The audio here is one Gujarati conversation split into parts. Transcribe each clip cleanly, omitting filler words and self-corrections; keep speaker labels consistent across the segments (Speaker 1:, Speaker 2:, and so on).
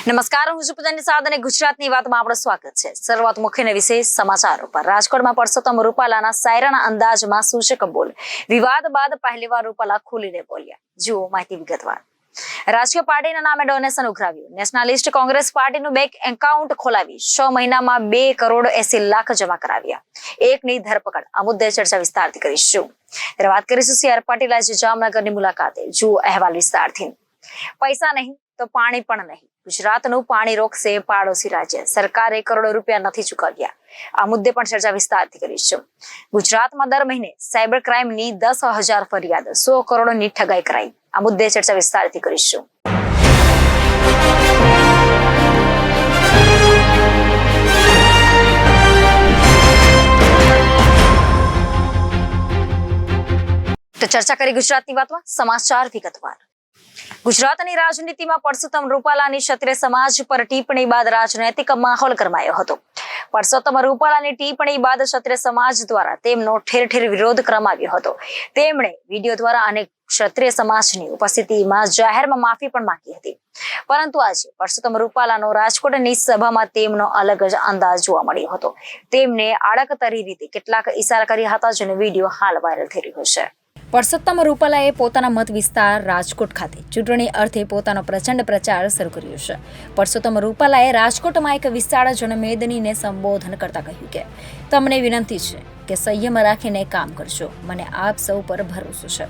Speaker 1: નમસ્કાર, હું છું પૂજાની સાદ અને ગુજરાતની વાતમાં આપણું સ્વાગત છે। શરૂઆત મુખ્ય અને વિશેષ સમાચારો પર। રાજકોટમાં પરસોત્તમ રૂપાલાના શાયરાના અંદાજમાં સૂચક બોલ વિવાદ બાદ પહેલીવાર રૂપાલા ખુલીને બોલ્યા। જુઓ માહિતી વિગતવાર। રાજકીય પાર્ટીના નામે ડોનેશન ઉઘરાવ્યું। નેશનલિસ્ટ કોંગ્રેસ પાર્ટીનું બેંક એકાઉન્ટ ખોલાવી 6 મહિનામાં 2 કરોડ 80 લાખ જમા કરાવ્યા। એકની ધરપકડ। આ મુદ્દે ચર્ચા વિસ્તારથી કરીશું। ત્યારે વાત કરીશું CR પાટીલ આજે જામનગરની મુલાકાતે। જુઓ અહેવાલ વિસ્તારથી। પૈસા નહીં તો પાણી પણ નહીં। ગુજરાતનું પાણી રોકશે પાડોશી રાજ્ય। સરકારે કરોડો રૂપિયા નથી ચૂકવ્યા। આ મુદ્દે પણ ચર્ચા વિસ્તારથી કરીશું। ગુજરાતમાં દર મહિને સાયબર ક્રાઇમની 10,000 ફરિયાદ, 100 કરોડની ઠગાઈ કરાઈ। આ મુદ્દે ચર્ચા વિસ્તારથી કરીશું। તો ચર્ચા કરી ગુજરાતની વાતમાં। સમાચાર વિગતવાર। ગુજરાતની રાજનીતિમાં પરસોત્તમ રૂપાલાની ક્ષત્રિય સમાજ પર ટિપ્પણી બાદ રાજનૈતિક માહોલ ગરમાયો હતો। પરસોત્તમ રૂપાલાની ટિપ્પણી બાદ ક્ષત્રિય સમાજ દ્વારા તેમનો ઠેર ઠેર વિરોધ કરવામાં આવ્યો હતો। તેમણે વિડીયો દ્વારા અનેક ક્ષત્રિય સમાજની ઉપસ્થિતિમાં જાહેરમાં માફી પણ માંગી હતી। પરંતુ આજે પરસોત્તમ રૂપાલાનો રાજકોટની સભામાં તેમનો અલગ જ અંદાજ જોવા મળ્યો હતો। તેમને આડકતરી રીતે કેટલાક ઇશારા કર્યા હતા, જેનો વિડીયો હાલ વાયરલ થઈ રહ્યો છે। પરસોત્તમ રૂપાલાએ પોતાના મત વિસ્તાર રાજકોટ ખાતે ચૂંટણી અર્થે પોતાનો પ્રચંડ પ્રચાર શરૂ કર્યો છે। પરસોત્તમ રૂપાલાએ રાજકોટમાં એક વિશાળ જનમેદનીને સંબોધન કરતા કહ્યું કે તમને વિનંતી છે કે સંયમ રાખીને કામ કરજો, મને આપ સૌ પર ભરોસો છે।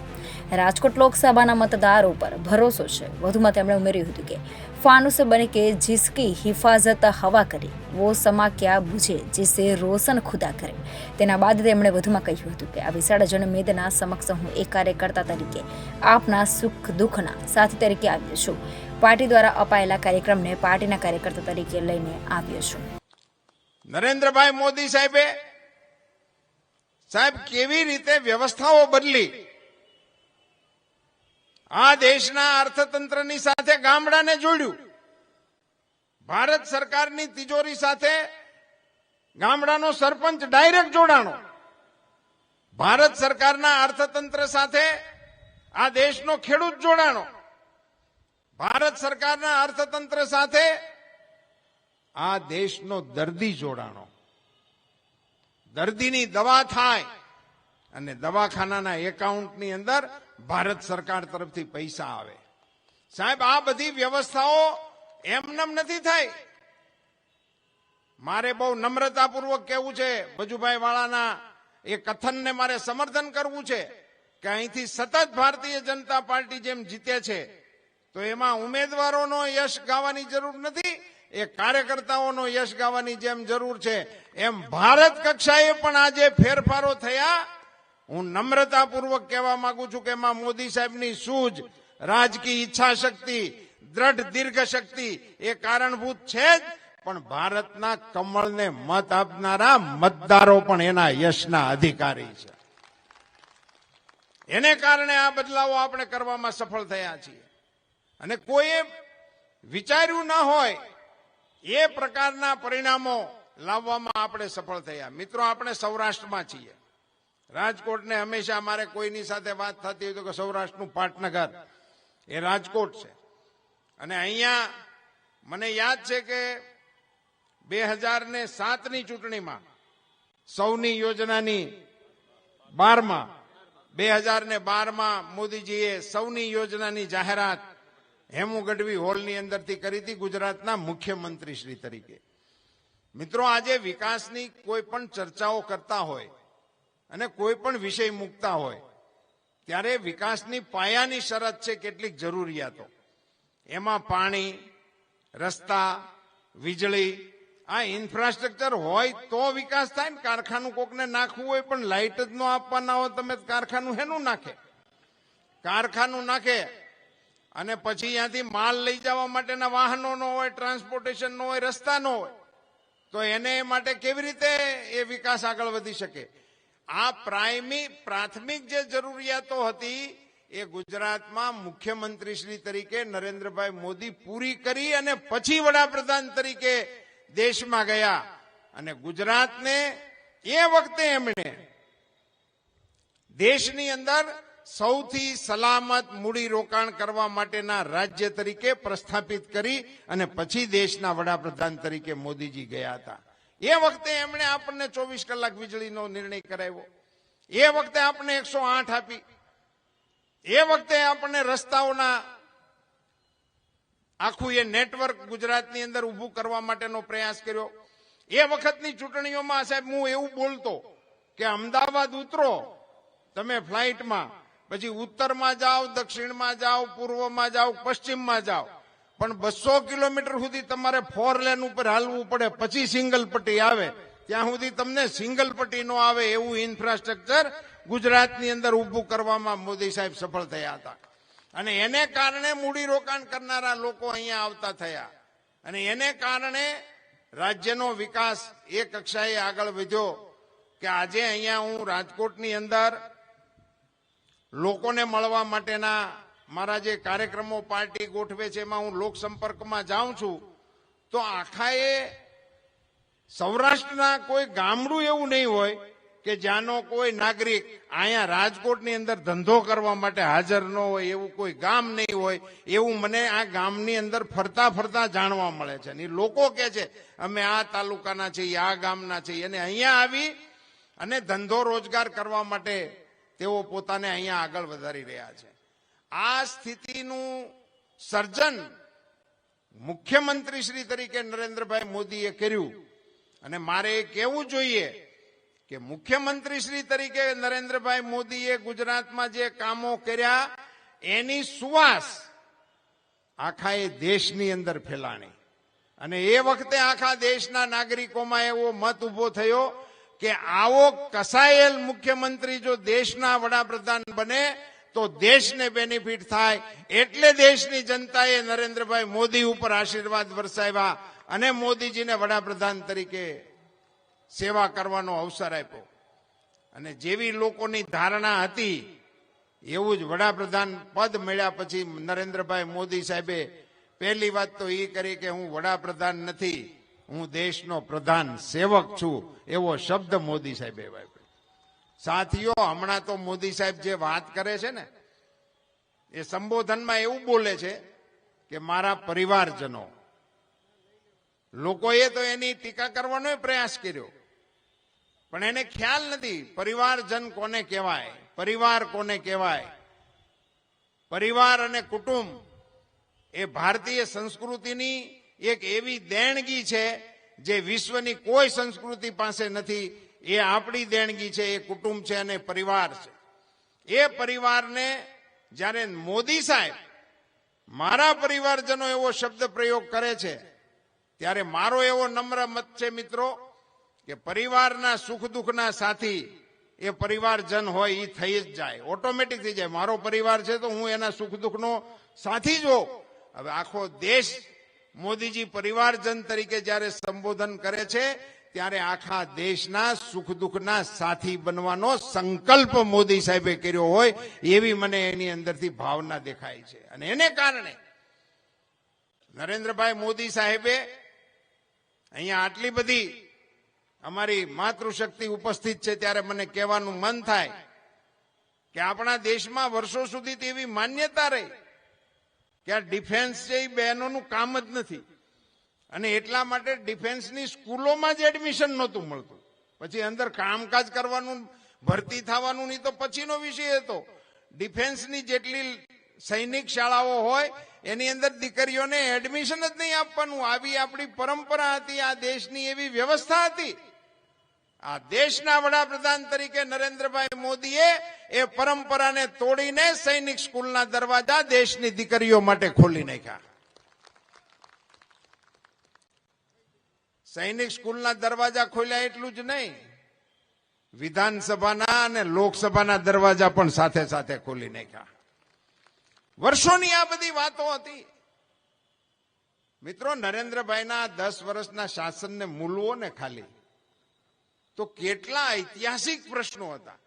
Speaker 1: રાજકોટ લોકસભાના મતદારો પર ભરોસો છે। વધુમાં તેમણે ઉમેર્યું હતું કે फानुस बन के जिसकी हिफाजत हवा करे वो समा क्या बुझे जिसे रोशन खुदा करे। तेना बाद તેમણે વધુમાં કહ્યું હતું કે આ વિશાળ જનમેદના સમક્ષ હું એક કાર્યકર્તા તરીકે આપના સુખ દુઃખના સાથી તરીકે આવ્યો છું। પાર્ટી દ્વારા અપાયેલા કાર્યક્રમને પાર્ટીના કાર્યકર્તા તરીકે લઈને આવ્યો છું।
Speaker 2: નરેન્દ્રભાઈ મોદી સાહેબ કેવી રીતે વ્યવસ્થાઓ બદલી, આ દેશના અર્થતંત્રની સાથે ગામડાને જોડ્યું। ભારત સરકારની તિજોરી સાથે ગામડાનો સરપંચ ડાયરેક્ટ જોડાણો। ભારત સરકારના અર્થતંત્ર સાથે આ દેશનો ખેડૂત જોડાણો। ભારત સરકારના અર્થતંત્ર સાથે આ દેશનો દર્દી જોડાણો। દર્દીની દવા થાય અને દવાખાનાના એકાઉન્ટની અંદર ભારત સરકાર તરફથી પૈસા આવે। સાહેબ, આ બધી વ્યવસ્થાઓ એમનેમ નથી થઈ। મારે બહુ નમ્રતાપૂર્વક કહેવું છે, ભજુભાઈ વાળાના એ કથનને મારે સમર્થન કરવું છે કે અહીંથી સતત ભારતીય જનતા પાર્ટી જેમ જીતે છે તો એમાં ઉમેદવારોનો યશ ગાવાની જરૂર નથી, એ કાર્યકર્તાઓનો યશ ગાવાની જેમ જરૂર છે। એમ ભારત કક્ષાએ પણ આજે ફેરફારો થયા। હું નમ્રતાપૂર્વક કહેવા માંગુ છું કે એમાં મોદી સાહેબની સૂઝ, રાજકીય ઈચ્છા શક્તિ, દ્રઢ દીર્ઘ શક્તિ એ કારણભૂત છે જ, પણ ભારતના કમળને મત આપનારા મતદારો પણ એના યશના અધિકારી છે। એને કારણે આ બદલાવો આપણે કરવામાં સફળ થયા છીએ અને કોઈએ વિચાર્યું ન હોય એ પ્રકારના પરિણામો લાવવામાં આપણે સફળ થયા। મિત્રો, આપણે સૌરાષ્ટ્રમાં છીએ। રાજકોટને હંમેશા મારે કોઈની સાથે વાત થતી હોય તો કે સૌરાષ્ટ્રનું પાટનગર એ રાજકોટ છે અને અહીંયા મને યાદ છે કે 2007ની ચૂંટણીમાં સૌની યોજનાની 2012માં મોદીજીએ સૌની યોજનાની જાહેરાત હેમુ ગઢવી હોલની અંદરથી કરી હતી ગુજરાતના મુખ્યમંત્રી શ્રી તરીકે। મિત્રો, આજે વિકાસની કોઈ પણ ચર્ચાઓ કરતા હોય અને કોઈ પણ વિષય મૂકતા હોય ત્યારે વિકાસની પાયાની શરત છે કેટલીક જરૂરિયાતો। એમાં પાણી, રસ્તા, વીજળી, આ ઇન્ફ્રાસ્ટ્રક્ચર હોય તો વિકાસ થાય ને। કારખાનું કોકને નાખવું હોય પણ લાઇટ જ ન આપવાના હોય, તમે કારખાનું હેનું નાખે? કારખાનું નાખે અને પછી ત્યાંથી માલ લઈ જવા માટેના વાહનો ન હોય, ટ્રાન્સપોર્ટેશન ન હોય, રસ્તા ન હોય તો એને માટે કેવી રીતે એ વિકાસ આગળ વધી શકે? આ પ્રાથમિક જે જરૂરિયાતો હતી એ ગુજરાતમાં મુખ્યમંત્રી શ્રી તરીકે નરેન્દ્રભાઈ મોદી પૂરી કરી અને પછી વડાપ્રધાન તરીકે દેશમાં ગયા અને ગુજરાતને એ વખતે એમણે દેશની અંદર સૌથી સલામત મૂડી રોકાણ કરવા માટેના રાજ્ય તરીકે પ્રસ્થાપિત કરી અને પછી દેશના વડાપ્રધાન તરીકે મોદીજી ગયા હતા. એ વખતે એમણે આપણને 24 કલાક વીજળીનો નિર્ણય કરાવ્યો. એ વખતે આપણને 108 આપી. એ વખતે આપણને રસ્તાઓના આખું એ નેટવર્ક ગુજરાતની અંદર ઊભું કરવા માટેનો પ્રયાસ કર્યો. એ વખતની ચૂંટણીઓમાં સાહેબ હું એવું બોલતો કે અમદાવાદ ઉતરો તમે ફ્લાઇટમાં, પછી ઉત્તરમાં જાઓ, દક્ષિણમાં જાઓ, પૂર્વમાં જાઓ, પશ્ચિમમાં જાઓ, પણ 200 કિલોમીટર સુધી તમારે 4 લેન ઉપર હાલવું પડે, પછી સિંગલ પટ્ટી આવે. ત્યાં સુધી તમને સિંગલ પટ્ટી નો આવે એવું ઇન્ફ્રાસ્ટ્રક્ચર ગુજરાતની અંદર ઊભું કરવામાં મોદી સાહેબ સફળ થયા હતા. અને એને કારણે મૂડી રોકાણ કરનારા લોકો અહીંયા આવતા થયા અને એને કારણે રાજ્યનો વિકાસ એ કક્ષાએ આગળ વધ્યો કે આજે અહીંયા હું રાજકોટની અંદર લોકોને મળવા માટેના મારા જે કાર્યક્રમો પાર્ટી ગોઠવે છે એમાં હું લોકસંપર્કમાં જાઉં છું તો આખા એ સૌરાષ્ટ્રના કોઈ ગામડું એવું નહીં હોય કે જ્યાંનો કોઈ નાગરિક અહીંયા રાજકોટની અંદર ધંધો કરવા માટે હાજર ન હોય, એવું કોઈ ગામ નહીં હોય એવું મને આ ગામની અંદર ફરતા ફરતા જાણવા મળે છે. અને લોકો કહે છે અમે આ તાલુકાના છીએ, આ ગામના છીએ, અને અહીંયા આવી અને ધંધો રોજગાર કરવા માટે તેઓ પોતાને અહીંયા આગળ વધારી રહ્યા છે. આ સ્થિતિનું સર્જન મુખ્યમંત્રી શ્રી તરીકે નરેન્દ્રભાઈ મોદીએ કર્યું. અને મારે એ કહેવું જોઈએ કે મુખ્યમંત્રી શ્રી તરીકે નરેન્દ્રભાઈ મોદીએ ગુજરાતમાં જે કામો કર્યા એની સુવાસ આખા એ દેશની અંદર ફેલાણી. અને એ વખતે આખા દેશના નાગરિકોમાં એવો મત ઉભો થયો કે આવો કસાયેલ મુખ્યમંત્રી જો દેશના વડાપ્રધાન બને તો દેશને બેનિફિટ થાય. એટલે દેશની જનતાએ નરેન્દ્રભાઈ મોદી ઉપર આશીર્વાદ વરસાવ્યા અને મોદીજીને વડાપ્રધાન તરીકે સેવા કરવાનો અવસર આપ્યો. અને જેવી લોકોની ધારણા હતી એવું જ વડાપ્રધાન પદ મળ્યા પછી નરેન્દ્રભાઈ મોદી સાહેબે પહેલી વાત તો એ કરી કે હું વડાપ્રધાન નથી, હું દેશનો પ્રધાન સેવક છું, એવો શબ્દ મોદી સાહેબે વાપર્યો. સાથીઓ, હમણાં તો મોદી સાહેબ જે વાત કરે છે ને એ સંબોધનમાં એવું બોલે છે કે મારા પરિવારજનો. લોકોએ તો એની ટીકા કરવાનો પ્રયાસ કર્યો પણ એને ખ્યાલ નથી પરિવારજન કોને કહેવાય, પરિવાર કોને કહેવાય. પરિવાર અને કુટુંબ એ ભારતીય સંસ્કૃતિની એક એવી દેણગી છે જે વિશ્વની કોઈ સંસ્કૃતિ પાસે નથી. એ આપણી દેણગી છે, એ કુટુંબ છે અને પરિવાર છે. એ પરિવારને જ્યારે મોદી સાહેબ મારા પરિવારજનો એવો શબ્દ પ્રયોગ કરે છે ત્યારે મારો એવો નમ્ર મત છે મિત્રો કે પરિવારના સુખ દુઃખના સાથી એ પરિવારજન હોય એ થઈ જ જાય, ઓટોમેટિક થઈ જાય. મારો પરિવાર છે તો હું એના સુખ દુઃખનો સાથી જ હોઉં. હવે આખો દેશ મોદીજી પરિવારજન તરીકે જ્યારે સંબોધન કરે છે ત્યારે આખા દેશના સુખ દુઃખના સાથી બનવાનો સંકલ્પ મોદી સાહેબે કર્યો હોય એવી મને એની અંદરથી ભાવના દેખાય છે. અને એને કારણે નરેન્દ્રભાઈ મોદી સાહેબે અહીંયા આટલી બધી અમારી માતૃશક્તિ ઉપસ્થિત છે ત્યારે મને કહેવાનું મન થાય કે આપણા દેશમાં વર્ષો સુધી તેવી માન્યતા રહી કે આ ડિફેન્સ છે એ બહેનોનું કામ જ નથી અને એટલા માટે ડિફેન્સની સ્કૂલોમાં જ એડમિશન નહોતું મળતું. પછી અંદર કામકાજ કરવાનું, ભરતી થવાનું નહીં તો પછીનો વિષય હતો. ડિફેન્સની જેટલી સૈનિક શાળાઓ હોય એની અંદર દીકરીઓને એડમિશન જ નહીં આપવાનું. આવી આપણી પરંપરા હતી, આ દેશની એવી વ્યવસ્થા હતી. આ દેશના વડાપ્રધાન તરીકે નરેન્દ્રભાઈ મોદીએ એ પરંપરાને તોડીને સૈનિક સ્કૂલના દરવાજા દેશની દીકરીઓ માટે ખોલી નાખ્યા. સૈનિક સ્કૂલના દરવાજા ખોલ્યા એટલું જ નહીં, વિધાનસભાના અને લોકસભાના દરવાજા પણ સાથે સાથે ખોલી નાખ્યા. વર્ષોની આ બધી વાતો હતી. મિત્રો, નરેન્દ્રભાઈના 10 વર્ષના શાસનને મૂલવો ને ખાલી તો કેટલા ઐતિહાસિક પ્રશ્નો હતા.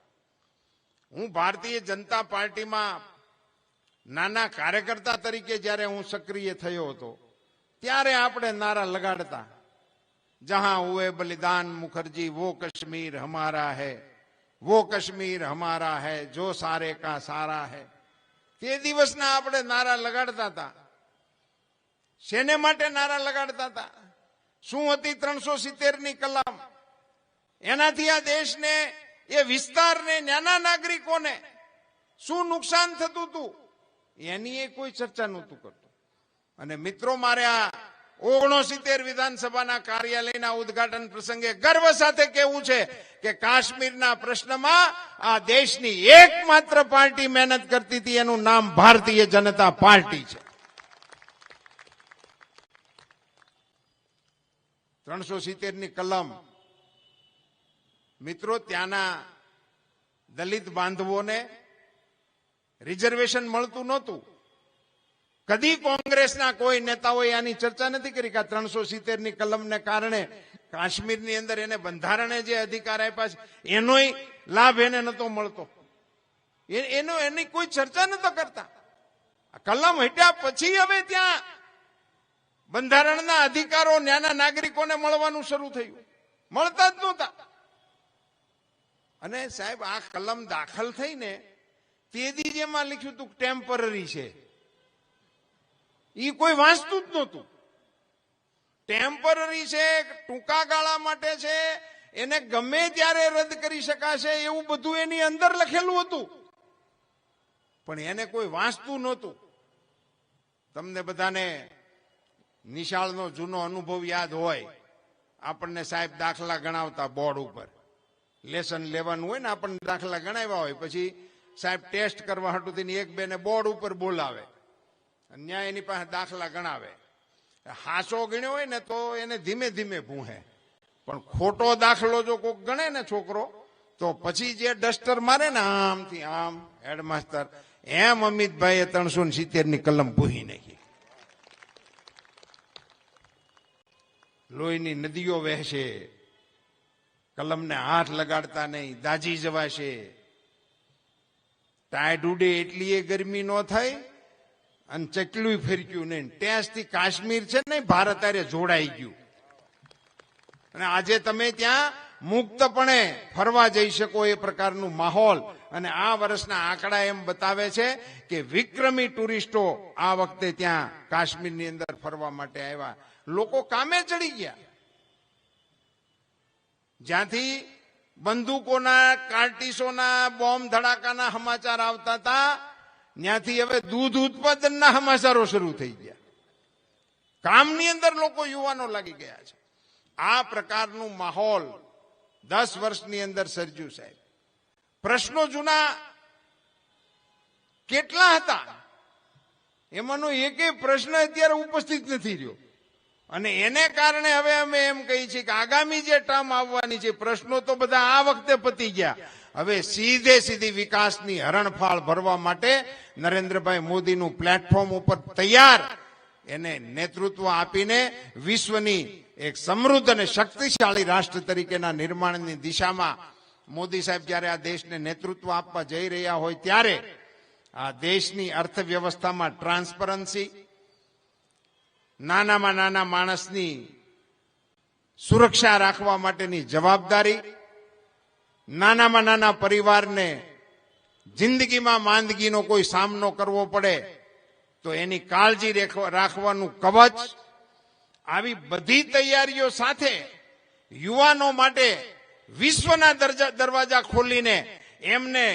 Speaker 2: હું ભારતીય જનતા પાર્ટીમાં નાના કાર્યકર્તા તરીકે જ્યારે હું સક્રિય થયો હતો ત્યારે આપણે નારા લગાડતા, જહાં હુએ બલિદાન મુખર્જી વો કશ્મીર હમારા હૈ, વો કશ્મીર હમારા હૈ, જો સારે કા સારા હૈ. તે દિવસના આપણે નારા લગાડતા હતા. શેને માટે નારા લગાડતા હતા? શું હતી 370 ની કલમ? એનાથી આ દેશને, એ વિસ્તારને, નાના નાગરિકોને શું નુકસાન થતું હતું એની એ કોઈ ચર્ચા નહોતું કરતું. અને મિત્રો, મારે આ 69 વિધાનસભાના કાર્યાલયના ઉદ્ઘાટન પ્રસંગે ગર્વ સાથે કહેવું છે કે કાશ્મીરના પ્રશ્નમાં આ દેશની એકમાત્ર પાર્ટી મહેનત કરતી હતી, એનું નામ ભારતીય જનતા પાર્ટી છે. 370 ની કલમ, મિત્રો, ત્યાંના દલિત બાંધવોને રિઝર્વેશન મળતું નહોતું. કદી કોંગ્રેસના કોઈ નેતાઓએ આની ચર્ચા નથી કરી કે 370 ની કલમને કારણે કાશ્મીરની અંદર એને બંધારણે જે અધિકાર આપ્યા છે એનોય લાભ એને નતો મળતો. એની કોઈ ચર્ચા નતો કરતા. કલમ હટ્યા પછી હવે ત્યાં બંધારણના અધિકારો નાના નાગરિકોને મળવાનું શરૂ થયું. મળતા જ નહોતા. અને સાહેબ, આ કલમ દાખલ થઈને તેથી જેમાં લખ્યું હતું ટેમ્પરરી છે, એ કોઈ વાંચતું જ નહોતું. ટેમ્પરરી છે, ટૂંકા ગાળા માટે છે, એને ગમે ત્યારે રદ કરી શકાશે, એવું બધું એની અંદર લખેલું હતું. પણ એને કોઈ વાંચતું નહોતું. તમને બધાને નિશાળનો જૂનો અનુભવ યાદ હોય. આપણને સાહેબ દાખલા ગણાવતા બોર્ડ ઉપર. લેસન લેવાનું હોય ને, આપણને દાખલા ગણાવ્યા હોય, પછી સાહેબ ટેસ્ટ કરવા હાટું એક બે ને બોર્ડ ઉપર બોલાવે, ન્યાય એની પાસે દાખલા ગણાવે. હાસો ગણ્યો હોય ને તો એને ધીમે ધીમે ભૂહે, પણ ખોટો દાખલો જો કોઈક ગણે ને છોકરો, તો પછી જે ડસ્ટર મારે ને આમથી આમ હેડમાસ્ટર, એમ અમિતભાઈએ 370 ની કલમ ભૂહી નાખી. લોહીની નદીઓ વહેશે, કલમને હાથ લગાડતા નહીં, દાજી જવાશે. ટાઈડ ઉડે એટલી એ ગરમી ન થાય અને ચકલું ફેરક્યું નહીં. ત્યાંથી કાશ્મીર છે ને ભારત હારે જોડાઈ ગયું. અને આજે તમે ત્યાં મુક્તપણે ફરવા જઈ શકો એ પ્રકારનું માહોલ. અને આ વર્ષના આંકડા એમ બતાવે છે કે વિક્રમી ટુરિસ્ટો આ વખતે ત્યાં કાશ્મીરની અંદર ફરવા માટે આવ્યા. લોકો કામે ચડી ગયા. જ્યાંથી બંદૂકોના, કાર્ટિસોના, બોમ્બ ધડાકાના સમાચાર આવતા હતા, ત્યાંથી હવે દૂધ ઉત્પાદનના સમાચારો શરૂ થઈ ગયા. કામની અંદર લોકો, યુવાનો લાગી ગયા છે. આ પ્રકારનું માહોલ 10 વર્ષની અંદર સર્જ્યું સાહેબ. પ્રશ્નો જૂના કેટલા હતા, એમાંનો એકેય પ્રશ્ન અત્યારે ઉપસ્થિત નથી રહ્યો. અને એને કારણે હવે અમે એમ કહીએ છીએ કે આગામી જે ટર્મ આવવાની છે, પ્રશ્નો તો બધા આ વખતે પતી ગયા. હવે સીધી વિકાસની હરણફાળ ભરવા માટે નરેન્દ્રભાઈ મોદીનું પ્લેટફોર્મ ઉપર તૈયાર એને નેતૃત્વ આપીને વિશ્વની એક સમૃદ્ધ અને શક્તિશાળી રાષ્ટ્ર તરીકેના નિર્માણની દિશામાં મોદી સાહેબ જ્યારે આ દેશને નેતૃત્વ આપવા જઈ રહ્યા હોય ત્યારે આ દેશની અર્થવ્યવસ્થામાં ટ્રાન્સપરન્સી, નાનામાં નાના માણસની સુરક્ષા રાખવા માટેની જવાબદારી, નાનામાં નાના પરિવારને જિંદગીમાં માંદગીનો કોઈ સામનો કરવો પડે તો એની કાળજી રાખવાનું કવચ, આવી બધી તૈયારીઓ સાથે યુવાનો માટે વિશ્વના દરવાજા ખોલીને એમને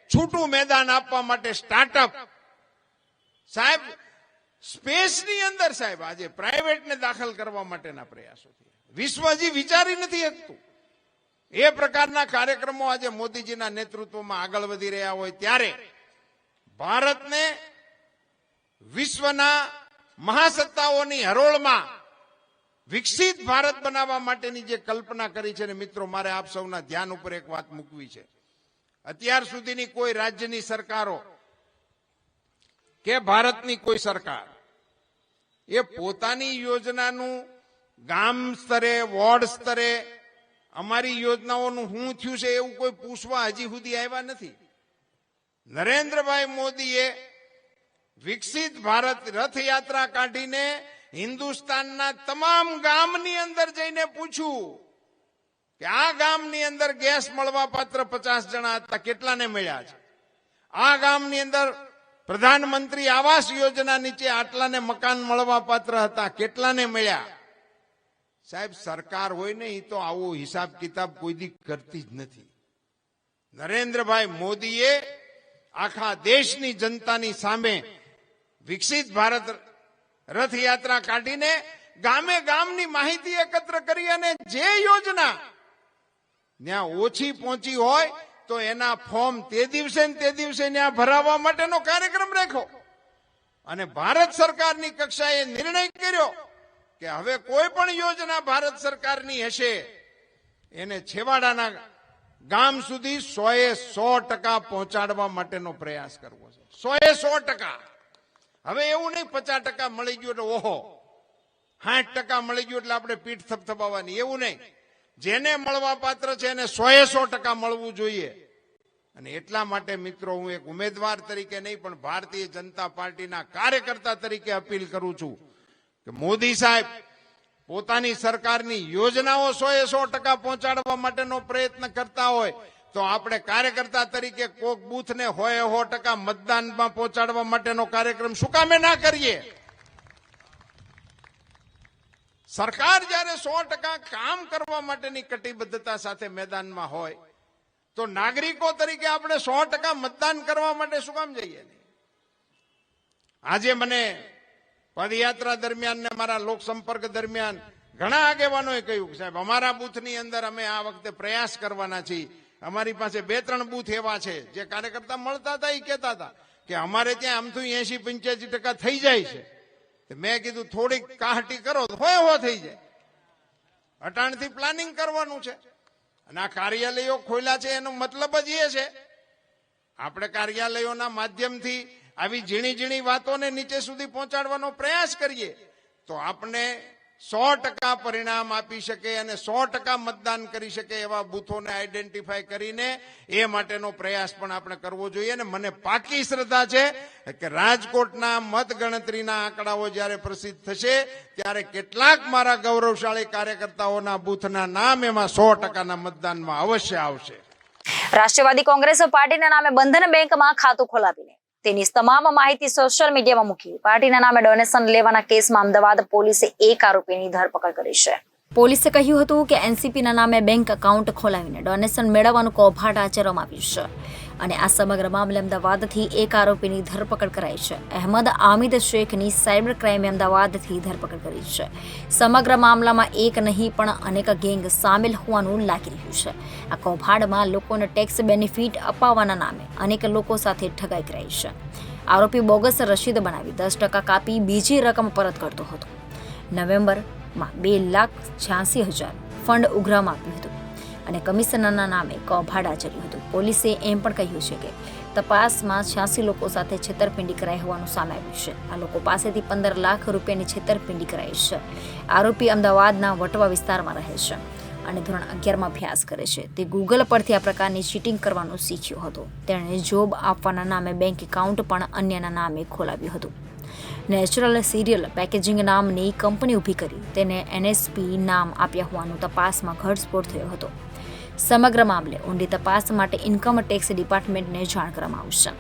Speaker 2: છૂટું મેદાન આપવા માટે સ્ટાર્ટઅપ. સાહેબ, સ્પેસની અંદર સાહેબ આજે પ્રાઇવેટને દાખલ કરવા માટેના પ્રયાસો થયા. વિશ્વ હજી વિચારી નથી શકતું. એ પ્રકારના કાર્યક્રમો આજે મોદીજીના નેતૃત્વમાં આગળ વધી રહ્યા હોય ત્યારે ભારતને વિશ્વના મહાસત્તાઓની હરોળમાં વિકસિત ભારત બનાવવા માટેની જે કલ્પના કરી છે ને મિત્રો, મારે આપ સૌના ધ્યાન ઉપર એક વાત મૂકવી છે. અત્યાર સુધીની કોઈ રાજ્યની સરકારો કે ભારતની કોઈ સરકાર એ પોતાની યોજનાનું ગામ સ્તરે, વોર્ડ સ્તરે અમારી યોજનાઓનું શું થયું છે એવું કોઈ પૂછવા હજી સુધી આવ્યા નથી. નરેન્દ્રભાઈ મોદીએ વિકસિત ભારત રથયાત્રા કાઢીને હિન્દુસ્તાનના તમામ ગામની અંદર જઈને પૂછ્યું કે આ ગામની અંદર ગેસ મળવા પાત્ર 50 જણા હતા, કેટલાને મળ્યા છે? આ ગામની અંદર પ્રધાનમંત્રી આવાસ યોજના નીચે આટલાને મકાન મળવા પાત્ર હતા, કેટલાને મળ્યા? સાહેબ, સરકાર હોય ને એ તો આવો હિસાબ કિતાબ કોઈ દી કરતી જ નથી. નરેન્દ્રભાઈ મોદીએ આખા દેશની જનતાની સામે વિકસિત ભારત રથયાત્રા કાઢીને ગામે ગામની માહિતી એકત્ર કરી અને જે યોજના ત્યાં ઓછી પહોંચી હોય તો એના ફોર્મ તે દિવસે ત્યાં ભરાવવા માટેનો કાર્યક્રમ રાખ્યો. અને ભારત સરકારની કક્ષાએ નિર્ણય કર્યો કે હવે કોઈ પણ યોજના ભારત સરકારની હશે એને છેવાડાના ગામ સુધી 100% પહોંચાડવા માટેનો પ્રયાસ કરવો છે. 100%. હવે એવું નહીં 50% મળી ગયું એટલે ઓહો, 60% મળી ગયું એટલે આપણે પીઠ થપથપાવવાની, એવું નહીં. જેને મળવા પાત્ર છે એને 100% મળવું જોઈએ. અને એટલા માટે મિત્રો હું એક ઉમેદવાર તરીકે નહીં પણ ભારતીય જનતા પાર્ટીના કાર્યકર્તા તરીકે અપીલ કરું છું કે મોદી સાહેબ પોતાની સરકારની યોજનાઓ 100% પહોંચાડવા માટેનો પ્રયત્ન કરતા હોય તો આપણે કાર્યકર્તા તરીકે કોક બૂથને 100% મતદાનમાં પહોંચાડવા માટેનો કાર્યક્રમ શું કામે ના કરીએ? સરકાર જ્યારે 100% કામ કરવા માટેની કટિબદ્ધતા સાથે મેદાનમાં હોય તો નાગરિકો તરીકે આપણે 100% મતદાન કરવા માટે શું કામ જઈએ? આજે મને પદયાત્રા દરમિયાન ને મારા લોકસંપર્ક દરમિયાન ઘણા આગેવાનોએ કહ્યું કે સાહેબ અમારા બૂથની અંદર અમે આ વખતે પ્રયાસ કરવાના છીએ. અમારી પાસે 2-3 બૂથ એવા છે જે કાર્યકર્તા મળતા હતા એ કહેતા હતા કે અમારે ત્યાં આમ તો 80-85% થઈ જાય છે. મેં કીધું થોડીક કાહટી કરો તો હો થઈ જાય. અટાણથી પ્લાનિંગ કરવાનું છે. અને આ કાર્યાલયો ખોલ્યા છે એનો મતલબ જ એ છે આપણે કાર્યાલયોના માધ્યમથી આવી ઝીણી વાતોને નીચે સુધી પહોંચાડવાનો પ્રયાસ કરીએ તો આપણે 100% પરિણામ આપી શકે અને 100% મતદાન કરી શકે એવા બૂથોને આઈડેન્ટિફાય કરીને એ માટેનો પ્રયાસ પણ આપણે કરવો જોઈએ. અને મને પાકી શ્રદ્ધા છે કે રાજકોટના મતગણતરીના આંકડાઓ જ્યારે પ્રસિદ્ધ થશે ત્યારે કેટલાક મારા ગૌરવશાળી કાર્યકર્તાઓના બૂથના નામ એમાં 100%ના મતદાનમાં અવશ્ય આવશે.
Speaker 1: રાષ્ટ્રવાદી કોંગ્રેસ પાર્ટીના નામે બંધન બેંકમાં ખાતું ખોલાવીને તેની તમામ માહિતી સોશિયલ મીડિયામાં મૂકી પાર્ટીના નામે ડોનેશન લેવાના કેસમાં અમદાવાદ પોલીસે એક આરોપીની ધરપકડ કરી છે. પોલીસે કહ્યું હતું કે એનસીપીના નામે બેંક એકાઉન્ટ ખોલાવીને ડોનેશન મેળવવાનું કૌભાંડ આચરવામાં આવ્યું છે અને આ સમગ્ર મામલે અમદાવાદથી એક આરોપીની ધરપકડ કરાઈ છે. અહેમદ આમિદ શેખની સાયબર ક્રાઇમે અમદાવાદથી ધરપકડ કરી છે. સમગ્ર મામલામાં એક નહીં પણ અનેક ગેંગ સામેલ હોવાનું લાગી રહ્યું છે. આ કૌભાંડમાં લોકોને ટેક્સ બેનિફિટ અપાવવાના નામે અનેક લોકો સાથે ઠગાઈ કરાઈ છે. આરોપી બોગસ રસીદ બનાવી 10% કાપી બીજી રકમ પરત કરતો હતો. નવેમ્બરમાં 2,86,000 ફંડ ઉઘરામાં આપ્યું હતું અને કમિશનરના નામે કૌભાંડ આચર્યું હતું. પોલીસે એમ પણ કહ્યું છે કે તપાસમાં 86 લોકો સાથે છેતરપિંડી કરાઈ હોવાનું સામે આવ્યું છે. આ લોકો પાસેથી 15 લાખ રૂપિયાની છેતરપિંડી કરાઈ છે. આરોપી અમદાવાદના વટવા વિસ્તારમાં રહે છે અને ધોરણ 11માં અભ્યાસ કરે છે. તે ગૂગલ પરથી આ પ્રકારની ચીટિંગ કરવાનું શીખ્યો હતો. તેણે જોબ આપવાના નામે બેંક એકાઉન્ટ પણ અન્યના નામે ખોલાવ્યું હતું. નેચરલ સિરિયલ પેકેજિંગ નામની કંપની ઊભી કરી તેને એનએસપી નામ આપ્યા હોવાનું તપાસમાં ઘટસ્ફોટ થયો હતો. સમગ્ર મામલે ઊંડી તપાસ માટે ઇન્કમ ટેક્સ ડિપાર્ટમેન્ટને જાણ કરવામાં આવશે.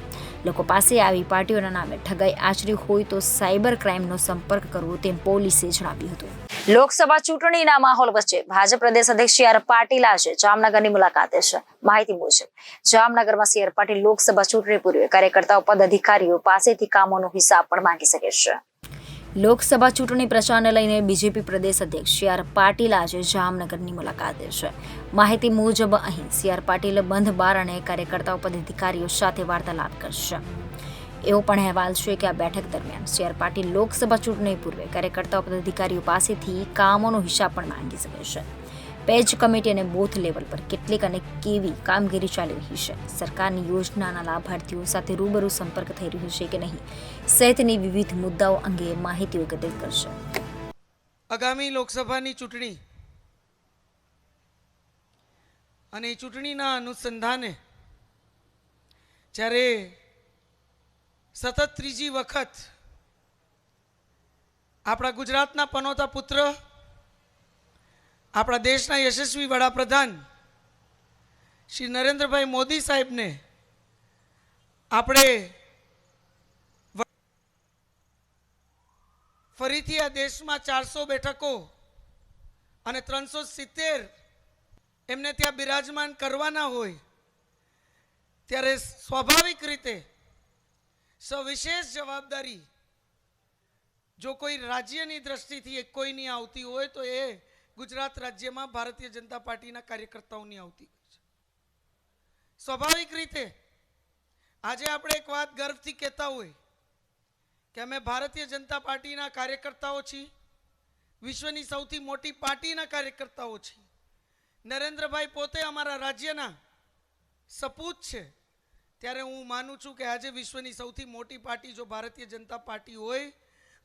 Speaker 1: લોકો પાસે આવી પાર્ટીઓના નામે ઠગાઈ આચરી હોય તો સાયબર ક્રાઇમનો સંપર્ક કરવો તેમ પોલીસે જણાવ્યું હતું. લોકસભા ચૂંટણીના માહોલ વચ્ચે ભાજપ પ્રદેશ અધ્યક્ષ સી આર પાટીલ આજે જામનગરની મુલાકાતે છે. માહિતી મુજબ જામનગરમાં સી આર પાટીલ લોકસભા ચૂંટણી પૂર્વે કાર્યકર્તાઓ પદાધિકારીઓ પાસેથી કામોનો હિસાબ પણ માંગી શકે છે. લોકસભા ચૂંટણી પ્રચારને લઈને બીજેપી પ્રદેશ અધ્યક્ષ સી આર પાટીલ આજે જામનગરની મુલાકાતે છે. માહિતી મુજબ અહીં સી આર પાટીલ બંધ બાર અને કાર્યકર્તાઓ પદાધિકારીઓ સાથે વાર્તાલાપ કરશે. એવો પણ અહેવાલ છે કે આ બેઠક દરમિયાન સી આર પાટીલ લોકસભા ચૂંટણી પૂર્વે કાર્યકર્તાઓ પદાધિકારીઓ પાસેથી કામોનો હિસાબ પણ માંગી શકે છે. પેજ કમિટી અને બૂથ લેવલ પર કેટલીક અને કેવી કામગીરી ચાલી રહી છે, સરકારની યોજનાના લાભાર્થીઓ સાથે રૂબરૂ સંપર્ક થઈ રહ્યો છે કે નહીં સહિતની વિવિધ મુદ્દાઓ અંગે માહિતી એકત્રિત કરશે.
Speaker 3: આગામી લોકસભાની ચૂંટણી અને ચૂંટણીના અનુસંધાને જ્યારે સતત ત્રીજી વખત આપણા ગુજરાતના પનોતા પુત્ર આપણા દેશના યશસ્વી વડાપ્રધાન શ્રી નરેન્દ્રભાઈ મોદી સાહેબને આપણે ફરીથી આ દેશમાં 400 બેઠકો અને 370 એમને ત્યાં બિરાજમાન કરવાના હોય ત્યારે સ્વાભાવિક રીતે સવિશેષ જવાબદારી જો કોઈ રાજ્યની દ્રષ્ટિથી કોઈની આવતી હોય તો એ ગુજરાત રાજ્યમાં ભારતીય જનતા પાર્ટીના કાર્યકર્તાઓની આવતી હોય છે. સ્વાભાવિક રીતે આજે આપણે એક વાત ગર્વથી કહેતા હોય કે અમે ભારતીય જનતા પાર્ટીના કાર્યકર્તાઓ છીએ, વિશ્વની સૌથી મોટી પાર્ટીના કાર્યકર્તાઓ છીએ. નરેન્દ્રભાઈ પોતે અમારા રાજ્યના સપૂત છે, ત્યારે હું માનું છું કે આજે વિશ્વની સૌથી મોટી પાર્ટી જો ભારતીય જનતા પાર્ટી હોય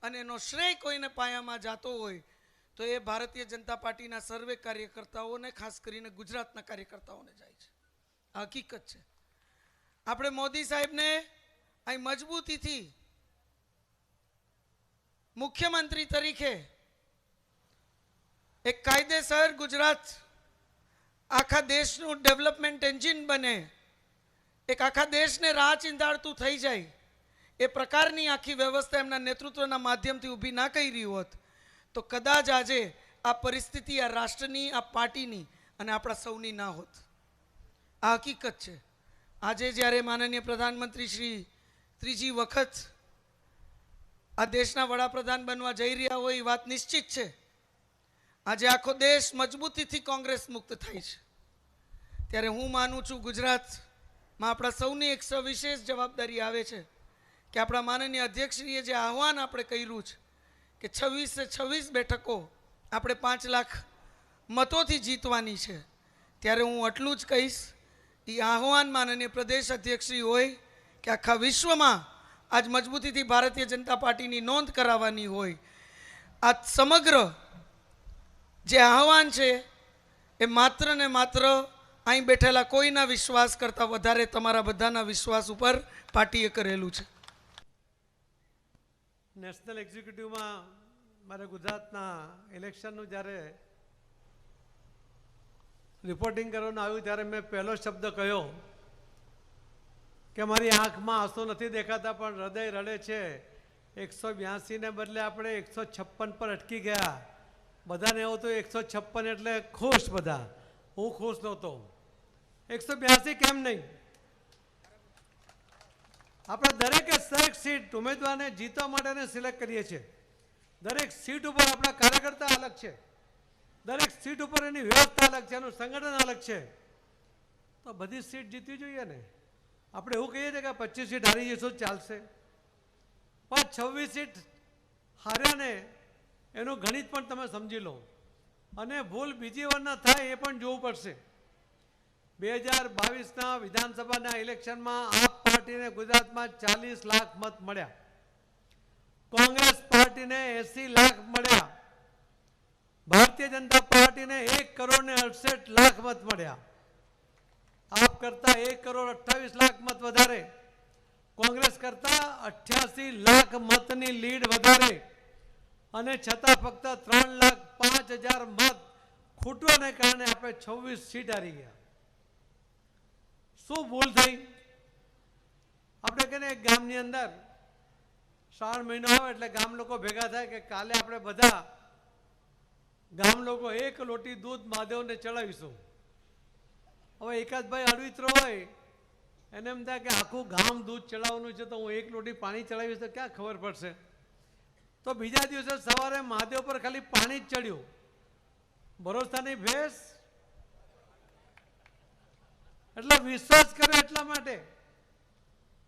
Speaker 3: અને એનો શ્રેય કોઈને પાયામાં જાતો હોય તો એ ભારતીય જનતા પાર્ટીના સર્વે કાર્યકર્તાઓને, ખાસ કરીને ગુજરાતના કાર્યકર્તાઓને જાય છે. આ હકીકત છે. આપણે મોદી સાહેબને અહીં મજબૂતીથી મુખ્યમંત્રી તરીકે એક કાયદેસર ગુજરાત આખા દેશનું ડેવલપમેન્ટ એન્જિન બને, એક આખા દેશને રાહ ચીંધાડતું થઈ જાય એ પ્રકારની આખી વ્યવસ્થા એમના નેતૃત્વના માધ્યમથી ઊભી ના કરી રહી હોત તો કદાચ આજે આ પરિસ્થિતિ આ રાષ્ટ્રની, આ પાર્ટીની અને આપણા સૌની ના હોત. આ હકીકત છે. આજે જ્યારે માનનીય પ્રધાનમંત્રી શ્રી ત્રીજી વખત આ દેશના વડાપ્રધાન બનવા જઈ રહ્યા હોય એ વાત નિશ્ચિત છે. આજે આખો દેશ મજબૂતીથી કોંગ્રેસ મુક્ત થાય છે ત્યારે હું માનું છું ગુજરાતમાં આપણા સૌની એક સવિશેષ જવાબદારી આવે છે કે આપણા માનનીય અધ્યક્ષશ્રીએ જે આહવાન આપણે કર્યું છે કે 26 બેઠકો આપણે 5 લાખ મતોથી જીતવાની છે, ત્યારે હું આટલું જ કહીશ, એ આહવાન માનનીય પ્રદેશ અધ્યક્ષશ્રી હોય કે આખા વિશ્વમાં આજ મજબૂતીથી ભારતીય જનતા પાર્ટીની નોંધ કરાવવાની હોય, આ સમગ્ર જે આહવાન છે એ માત્ર ને માત્ર અહીં બેઠેલા કોઈના વિશ્વાસ કરતાં વધારે તમારા બધાના વિશ્વાસ ઉપર પાર્ટીએ કરેલું છે.
Speaker 4: નેશનલ એક્ઝિક્યુટિવમાં મારે ગુજરાતના ઇલેક્શનનું જ્યારે રિપોર્ટિંગ કરવાનું આવ્યું ત્યારે મેં પહેલો શબ્દ કહ્યો કે મારી આંખમાં આંસુ નથી દેખાતા પણ હૃદય રડે છે. 182ને બદલે આપણે 156 પર અટકી ગયા. બધાને એવું તો 156 એટલે ખુશ, બધા. હું ખુશ નહોતો. 182 કેમ નહીં? આપણે દરેકે દરેક સીટ ઉમેદવારને જીતવા માટેને સિલેક્ટ કરીએ છીએ. દરેક સીટ ઉપર આપણા કાર્યકર્તા અલગ છે, દરેક સીટ ઉપર એની વ્યવસ્થા અલગ છે, એનું સંગઠન અલગ છે. તો બધી સીટ જીતવી જોઈએ ને. આપણે એવું કહીએ છીએ કે 25 સીટ હારી જઈશું ચાલશે, પણ 26 સીટ હાર્યા ને એનું ગણિત પણ તમે સમજી લો અને ભૂલ બીજી વાર ના થાય એ પણ જોવું પડશે. 2022ના વિધાનસભાના ઇલેક્શનમાં આપ પાર્ટીને ગુજરાતમાં 40 લાખ મત મળ્યા, કોંગ્રેસ પાર્ટીને 80 લાખ મળ્યા, ભારતીય જનતા પાર્ટીને 1,68,00,000 મત મળ્યા. આપ કરતા 1,28,00,000 મત વધારે, કોંગ્રેસ કરતા 88 લાખ મતની લીડ વધારે, અને છતાં ફક્ત 3,05,000 મત ખૂટવાને કારણે આપણે 26 સીટ હારી ગયા. શું ભૂલ થઈ? આપણે કહીએ એક ગામની અંદર શ્રાવણ મહિનો આવે એટલે ગામ લોકો ભેગા થાય કે કાલે આપણે બધા ગામ લોકો 1 લોટી દૂધ મહાદેવને ચડાવીશું. હવે એકાદ ભાઈ અડવિત્રો હોય એને એમ થાય કે આખું ગામ દૂધ ચડાવવાનું છે તો હું 1 લોટી પાણી ચડાવીશ તો ક્યાં ખબર પડશે. તો બીજા દિવસે સવારે મહાદેવ પર ખાલી પાણી જ ચડ્યું. ભરોસાની ભેંસ. એટલે વિશ્વાસ કર્યો એટલા માટે.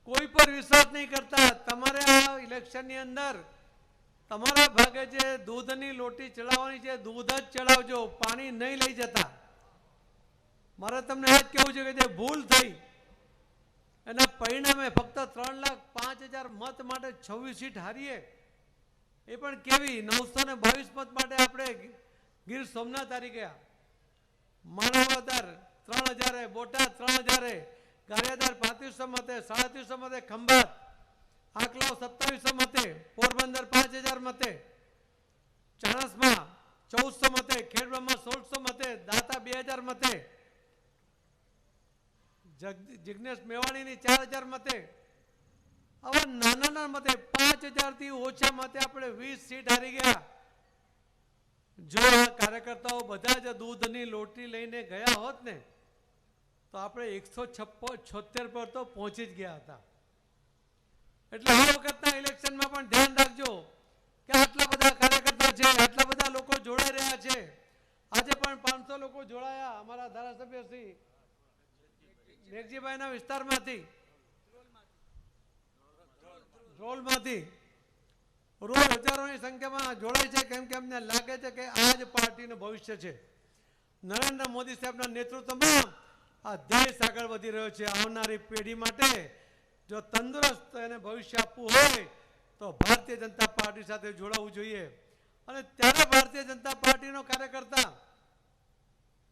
Speaker 4: કોઈ પર વિશ્વાસ નહીં કરતા. તમારે આ ઇલેક્શનની અંદર તમારા ભાગે જે દૂધની લોટી ચડાવવાની છે દૂધ જ ચડાવજો, પાણી નહીં લઈ જતા. મારે તમને આ જ કહેવું છે કે જે ભૂલ થઈ એના પરિણામે ફક્ત 3,05,000 મત માટે 26 સીટ હારીએ, એ પણ કેવી 922 મત માટે આપણે ગીર સોમનાથ હારી ગયા. માનવદર 3,000, બોટાદ 3,000, ગારિયાધાર 3500 મતે, 3700 મતે ખંભાત, આકલાવ 2700 મતે, પોરબંદર 5,000 મતે, ચાણસમાં 1400 મતે, ખેડબ્રહ્મા 1600 મતે, દાતા 2000 મતે, જિગ્નેશ મેવાણીની 4000 મતે, આવા નાના મતે 5000 થી ઓછા મતે આપણે 20 સીટ હારી ગયા. જો આ કાર્યકર્તાઓ બધા જ દૂધની લોટી લઈને ગયા હોત ને તો આપણે 176 પર તો પહોંચી જ ગયા હતા. એટલે આ વખતના ઇલેક્શનમાં પણ ધ્યાન રાખજો કે આટલા બધા કાર્યકર્તા છે, આટલા બધા લોકો જોડાઈ રહ્યા છે. આજે પણ 500 લોકો જોડાયા અમારા ધારાસભ્ય શ્રી મેઘજીભાઈના વિસ્તારમાંથી, ધ્રોલમાંથી રોજ હજારોની સંખ્યામાં જોડાય છે, કેમ કે અમને લાગે છે કે આ જ પાર્ટીનું ભવિષ્ય છે. નરેન્દ્ર મોદી સાહેબના નેતૃત્વમાં આ દેશ આગળ વધી રહ્યો છે. આવનારી પેઢી માટે જો તંદુરસ્ત એને ભવિષ્ય આપવું હોય તો ભારતીય જનતા પાર્ટી સાથે જોડાવવું જોઈએ. અને ત્યારે ભારતીય જનતા પાર્ટીનો કાર્યકર્તા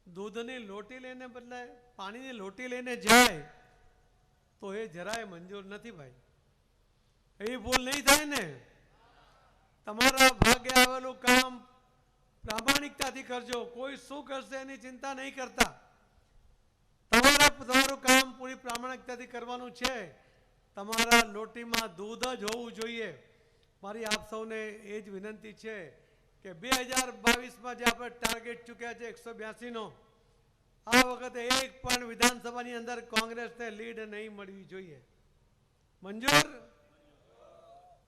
Speaker 4: દૂધની લોટી લઈને બદલે પાણીની લોટી લઈને જાય તો એ જરાય મંજૂર નથી ભાઈ. એવી ભૂલ નહીં થાય ને. તમારા ભાગે આવેલું કામ પ્રામાણિકતાથી કરજો. કોઈ શું કરશે એની ચિંતા નહીં કરતા. તમારું કામ પૂરી પ્રામાણિકતાથી કરવાનું છે. તમારા લોટીમાં દૂધ જ હોવું જોઈએ. મારી આપ સૌને એ જ વિનંતી છે કે 2022માં જે આપણે ટાર્ગેટ ચૂક્યા છે 182 નો, આ વખતે એક પણ વિધાનસભાની અંદર કોંગ્રેસને લીડ નહીં મળવી જોઈએ. મંજૂર?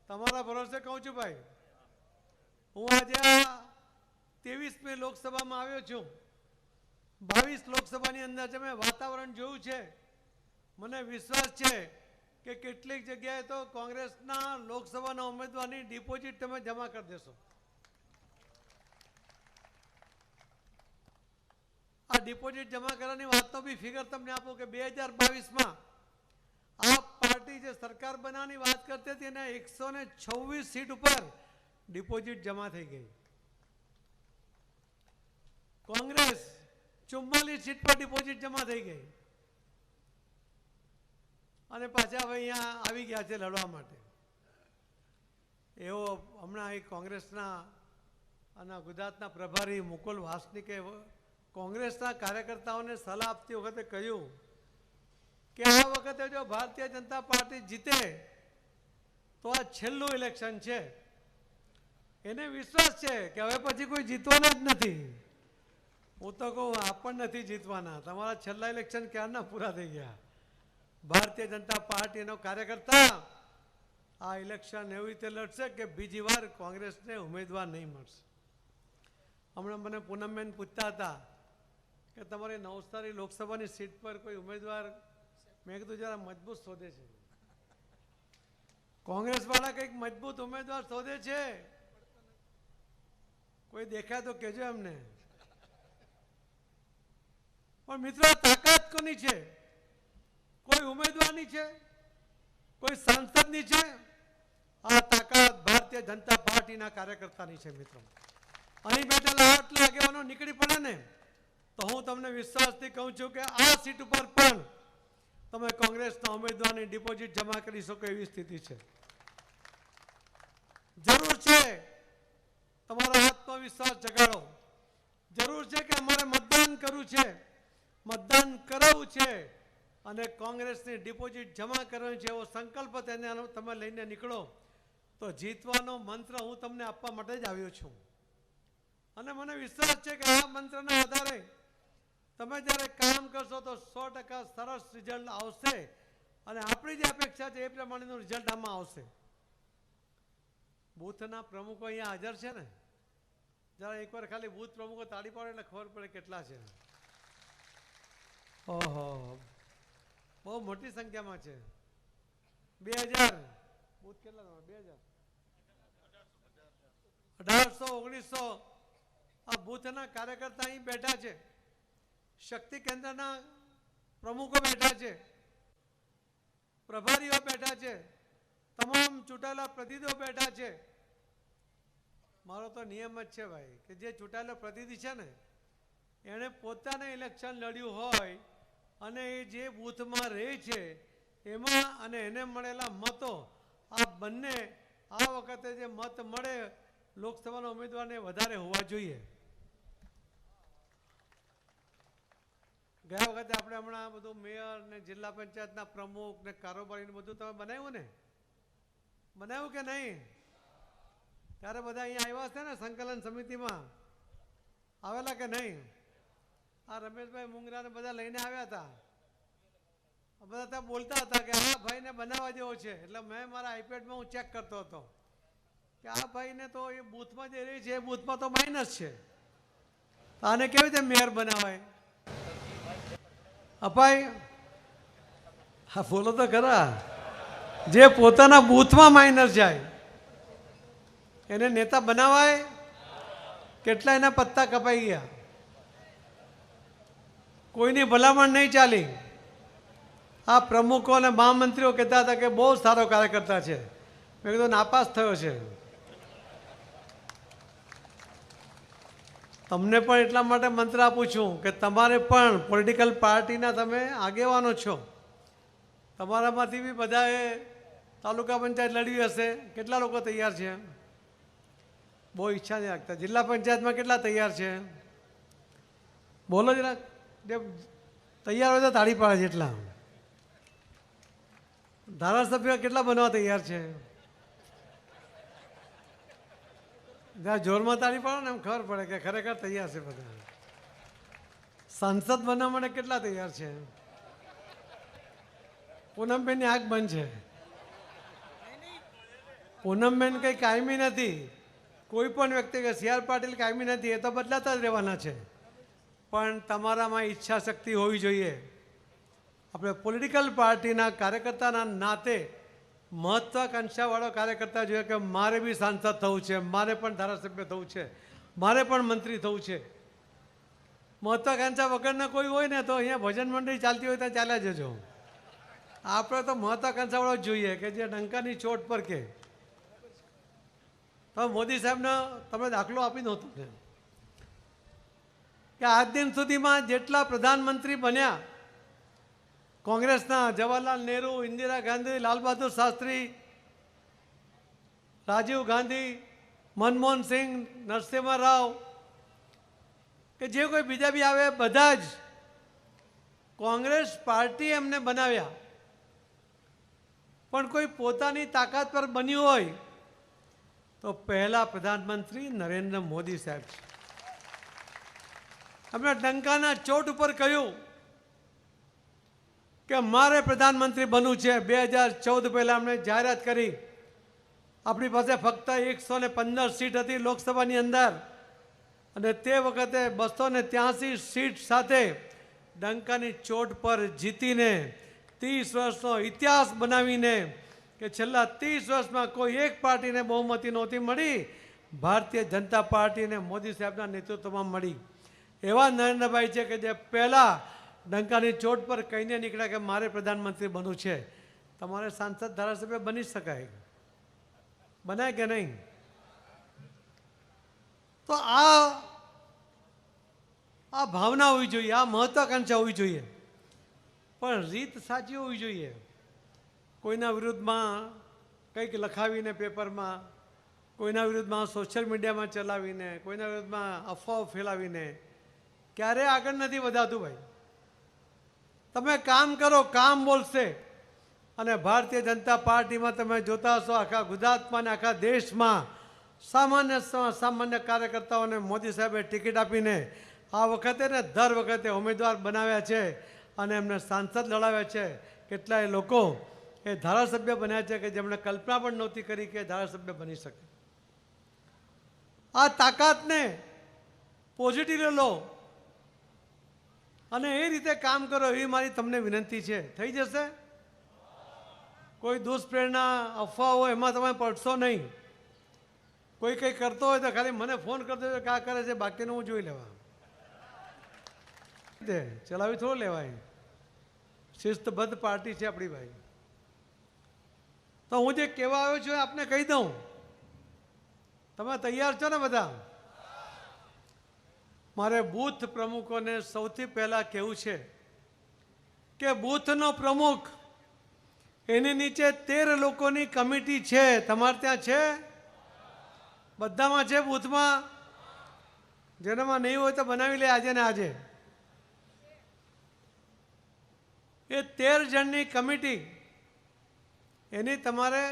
Speaker 4: તમારા ભરોસે કહું છું ભાઈ. હું આજે 23મી લોકસભામાં આવ્યો છું. 22 લોકસભાની અંદર જે મેં વાતાવરણ જોયું છે, મને વિશ્વાસ છે કે કેટલીક જગ્યાએ તો કોંગ્રેસના લોકસભાના ઉમેદવારની ડિપોઝિટ તમે જમા કરી દેશો. આ ડિપોઝિટ જમા કરવાની વાતનો બી ફિગર તમને આપો કે 2022માં આ પાર્ટી જે સરકાર બનાવવાની વાત કરતી હતી એને 126 સીટ ઉપર ડિપોઝિટ જમા થઈ ગઈ. કોંગ્રેસ 44 સીટ પર ડિપોઝિટ જમા થઈ ગઈ અને પાછા હવે અહીંયા આવી ગયા છે લડવા માટે. એવો હમણાં એક કોંગ્રેસના અને ગુજરાતના પ્રભારી મુકુલ વાસનિકે કોંગ્રેસના કાર્યકર્તાઓને સલાહ આપતી વખતે કહ્યું કે આ વખતે જો ભારતીય જનતા પાર્ટી જીતે તો આ છેલ્લું ઇલેક્શન છે. એને વિશ્વાસ છે કે હવે પછી કોઈ જીતવાના જ નથી. હું તો કહું આપ પણ નથી જીતવાના. તમારા છેલ્લા ઇલેક્શન ક્યારના પૂરા થઈ ગયા. ભારતીય જનતા પાર્ટીનો કાર્યકર્તા આ ઇલેક્શન એવી રીતે લડશે કે બીજી વાર કોંગ્રેસને ઉમેદવાર નહીં મળશે. હમણાં મને પૂનમબેન પૂછતા હતા કે તમારી નવસારી લોકસભાની સીટ પર કોઈ ઉમેદવાર, મેં કીધું જરા મજબૂત શોધે છે. કોંગ્રેસ વાળા કંઈક મજબૂત ઉમેદવાર શોધે છે. કોઈ દેખાય તો કહેજો એમને. પણ મિત્રો તાકાત કોની છે? કોઈ ઉમેદવારની છે? કોઈ સાંસદની છે? આ તાકાત ભારતીય જનતા પાર્ટીના કાર્યકર્તાની છે મિત્રો. અહીં બેઠેલા આટલા આગેવાનો નીકળી પડે ને તો હું તમને વિશ્વાસથી કહું છું કે આ સીટ ઉપર પણ તમે કોંગ્રેસના ઉમેદવારની ડિપોઝિટ જમા કરી શકો એવી સ્થિતિ છે. જરૂર છે તમારા આત્મવિશ્વાસ જગાડો. જરૂર છે કે અમારે મતદાન કરવું છે, મતદાન કરાવવું છે અને કોંગ્રેસની ડિપોઝિટ જમા કરવાની છે એવો સંકલ્પ તેને તમે લઈને નીકળો તો જીતવાનો મંત્ર હું તમને આપવા માટે જ આવ્યો છું. અને મને વિશ્વાસ છે કે આ મંત્રના આધારે તમે જ્યારે કામ કરશો તો 100% સરસ રિઝલ્ટ આવશે અને આપણી જે અપેક્ષા છે એ પ્રમાણેનું રિઝલ્ટ આમાં આવશે. બૂથના પ્રમુખો અહીંયા હાજર છે ને? જરા એકવાર ખાલી બૂથ પ્રમુખો તાળી પાડે એટલે ખબર પડે કેટલા છે. ઓહો, બહુ મોટી સંખ્યામાં છે. 2000 બૂથ કેટલા? 2000 1800 1900 આ બૂથના કાર્યકર્તા અહીં બેઠા છે. શક્તિ કેન્દ્રના પ્રમુખો બેઠા છે, પ્રભારીઓ બેઠા છે, તમામ ચૂંટાયેલા પ્રતિનિધિઓ બેઠા છે. મારો તો નિયમ જ છે ભાઈ કે જે ચૂંટાયેલો પ્રતિનિધિ છે ને એણે પોતાને ઇલેક્શન લડ્યું હોય અને એ જે બૂથમાં રહે છે એમાં અને એને મળેલા મતો આ બંને આ વખતે જે મત મળે લોકસભાના ઉમેદવારને વધારે હોવા જોઈએ. ગયા વખતે આપણે હમણાં બધું મેયર ને જિલ્લા પંચાયતના પ્રમુખ ને કારોબારીને બધું તમે બનાવ્યું ને, બનાવ્યું કે નહીં? ત્યારે બધા અહીંયા આવ્યા છે ને સંકલન સમિતિમાં આવેલા કે નહીં? આ રમેશભાઈ મુંગરાને બધા લઈને આવ્યા હતા. બધા ત્યાં બોલતા હતા કે આ ભાઈને બનાવવા જેવો છે. એટલે મેં મારા આઈપેડમાં હું ચેક કરતો હતો કે આ ભાઈને તો એ બૂથમાં જે રહી છે એ બૂથમાં તો માઇનસ છે, આને કેવી રીતે મેયર બનાવાય? અપાય હા બોલો તો ખરા. જે પોતાના બૂથમાં માઇનસ જાય એને નેતા બનાવાય? કેટલા એના પત્તા કપાઈ ગયા, કોઈની ભલામણ નહીં ચાલી. આ પ્રમુખો અને મહામંત્રીઓ કહેતા હતા કે બહુ સારો કાર્યકર્તા છે. મેં કીધું નાપાસ થયો છે. તમને પણ એટલા માટે મંત્ર આપું છું કે તમારે પણ પોલિટિકલ પાર્ટીના તમે આગેવાનો છો. તમારામાંથી બી બધાએ તાલુકા પંચાયત લડવી હશે. કેટલા લોકો તૈયાર છે? બહુ ઈચ્છા નહીં રાખતા. જિલ્લા પંચાયતમાં કેટલા તૈયાર છે? બોલો જરાક. જે તૈયાર હોય તો તાળી પાડે છે એટલા. ધારાસભ્ય કેટલા બનવા તૈયાર છે? જ્યાં જોરમાં તાળી પાડો ને એમ ખબર પડે કે ખરેખર તૈયાર છે બધા. સાંસદ બનવા માટે કેટલા તૈયાર છે? પૂનમબેનની આંખ બંધ છે. પૂનમબેન કંઈ કાયમી નથી. કોઈ પણ વ્યક્તિ કે સી આર પાટીલ કાયમી નથી, એ તો બદલાતા જ રહેવાના છે. પણ તમારામાં ઈચ્છા શક્તિ હોવી જોઈએ. આપણે પોલિટિકલ પાર્ટીના કાર્યકર્તાના નાતે મહત્વાકાંક્ષાવાળો કાર્યકર્તા જોઈએ કે મારે બી સાંસદ થવું છે, મારે પણ ધારાસભ્ય થવું છે, મારે પણ મંત્રી થવું છે. મહત્વાકાંક્ષા વગરના કોઈ હોય ને તો અહીંયા ભજન મંડળી ચાલતી હોય ત્યાં ચાલ્યા જજો. આપણે તો મહત્વાકાંક્ષાવાળો જ જોઈએ કે જે ડંકાની ચોટ પર કે તમે મોદી સાહેબનો તમે દાખલો આપી નહોતો કે આજ દિન સુધીમાં જેટલા પ્રધાનમંત્રી બન્યા કોંગ્રેસના, જવાહરલાલ નહેરુ, ઇન્દિરા ગાંધી, લાલ બહાદુર શાસ્ત્રી, રાજીવ ગાંધી, મનમોહન સિંહ, નરસિંહ રાવ કે જે કોઈ બીજા બી આવે બધા જ કોંગ્રેસ પાર્ટી એમને બનાવ્યા. પણ કોઈ પોતાની તાકાત પર બન્યું હોય તો પહેલા પ્રધાનમંત્રી નરેન્દ્ર મોદી સાહેબ છે. આપણે ડંકાના ચોટ ઉપર કહ્યું કે મારે પ્રધાનમંત્રી બનવું છે. 2014 પહેલાં અમને જાહેરાત કરી. આપણી પાસે ફક્ત 115 સીટ હતી લોકસભાની અંદર અને તે વખતે 283 સીટ સાથે ડંકાની ચોટ પર જીતીને 30 વર્ષનો ઇતિહાસ બનાવીને કે છેલ્લા 30 વર્ષમાં કોઈ એક પાર્ટીને બહુમતી નહોતી મળી, ભારતીય જનતા પાર્ટીને મોદી સાહેબના નેતૃત્વમાં મળી. એવા નરેન્દ્રભાઈ છે કે જે પહેલાં ડંકાની ચોટ પર કહીને નીકળ્યા કે મારે પ્રધાનમંત્રી બનવું છે. તમારે સાંસદ ધારાસભ્ય બની શકાય, બનાય કે નહીં? તો આ ભાવના હોવી જોઈએ, આ મહત્વાકાંક્ષા હોવી જોઈએ. પણ રીત સાચી હોવી જોઈએ. કોઈના વિરુદ્ધમાં કંઈક લખાવીને પેપરમાં, કોઈના વિરુદ્ધમાં સોશિયલ મીડિયામાં ચલાવીને, કોઈના વિરુદ્ધમાં અફવાઓ ફેલાવીને ક્યારેય આગળ નથી વધાતું ભાઈ. તમે કામ કરો, કામ બોલશે. અને ભારતીય જનતા પાર્ટીમાં તમે જોતા હશો આખા ગુજરાતમાં ને આખા દેશમાં સામાન્ય કાર્યકર્તાઓને મોદી સાહેબે ટિકિટ આપીને આ વખતે ને દર વખતે ઉમેદવાર બનાવ્યા છે અને એમને સાંસદ લડાવ્યા છે. કેટલાય લોકો એ ધારાસભ્ય બન્યા છે કે જેમણે કલ્પના પણ નહોતી કરી કે ધારાસભ્ય બની શકે. આ તાકાતને પોઝિટિવ લો અને એ રીતે કામ કરો એવી મારી તમને વિનંતી છે. થઈ જશે? કોઈ દુષ્પ્રેરણા, અફવાઓ એમાં તમે પડશો નહીં. કોઈ કંઈ કરતો હોય તો ખાલી મને ફોન કરતો હોય કે આ કરે છે, બાકીનું હું જોઈ લેવા. ચલાવી થોડું લેવાય. શિસ્તબદ્ધ પાર્ટી છે આપણી ભાઈ. તો હું જે કહેવા આવ્યો છું આપને કહી દઉં. તમે તૈયાર છો ને બધા? મારે બૂથ પ્રમુખોને સૌથી પહેલાં કહેવું છે કે બૂથનો પ્રમુખ એની નીચે 13 લોકોની કમિટી છે. તમારે ત્યાં છે? બધામાં છે બૂથમાં? જેનામાં નહીં હોય તો બનાવી લે આજે ને આજે. એ 13 જણની કમિટી એની તમારે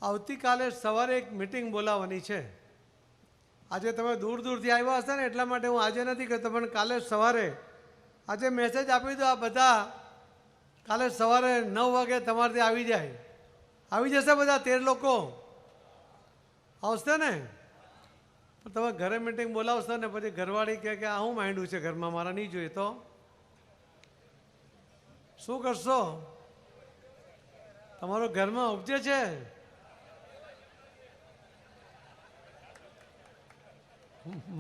Speaker 4: આવતીકાલે સવારે એક મિટિંગ બોલાવવાની છે. આજે તમે દૂર દૂરથી આવ્યા હશે ને એટલા માટે હું આજે નથી કહેતો, પણ કાલે સવારે આજે મેસેજ આપી દો, આ બધા કાલે સવારે 9 વાગે તમારે ત્યાં આવી જશે બધા 13 લોકો આવશે ને. પણ તમે ઘરે મિટિંગ બોલાવશો ને પછી ઘરવાળી કહે કે આ હું માંડ્યું છે ઘરમાં, મારા નહીં જોઈએ તો શું કરશો? તમારો ઘરમાં ઉપજે છે.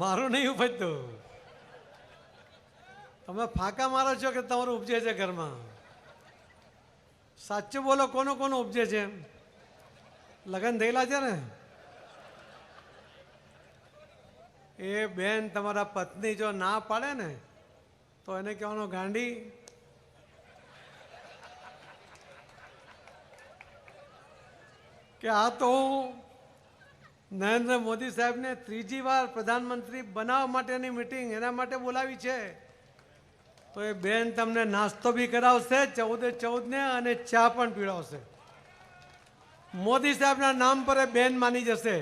Speaker 4: મારું નહીં ઉપજતું. તમે ફાંકા મારો છો કે તમારું ઉપજે છે ઘરમાં? સાચું બોલો, કોનું ઉપજે છે? લગ્ન થયેલા છે ને? એ બેન તમારા પત્ની જો ના પાડે ને તો એને કહેવાનો ગાંડી. કે આ તો હું નરેન્દ્ર મોદી સાહેબને 3જી વાર પ્રધાનમંત્રી બનાવવા માટેની મિટિંગ એના માટે બોલાવી છે. તો એ બેન તમને નાસ્તો બી કરાવશે 14 ને અને ચા પણ પીવડાવશે. મોદી સાહેબના નામ પર એ બેન માની જશે.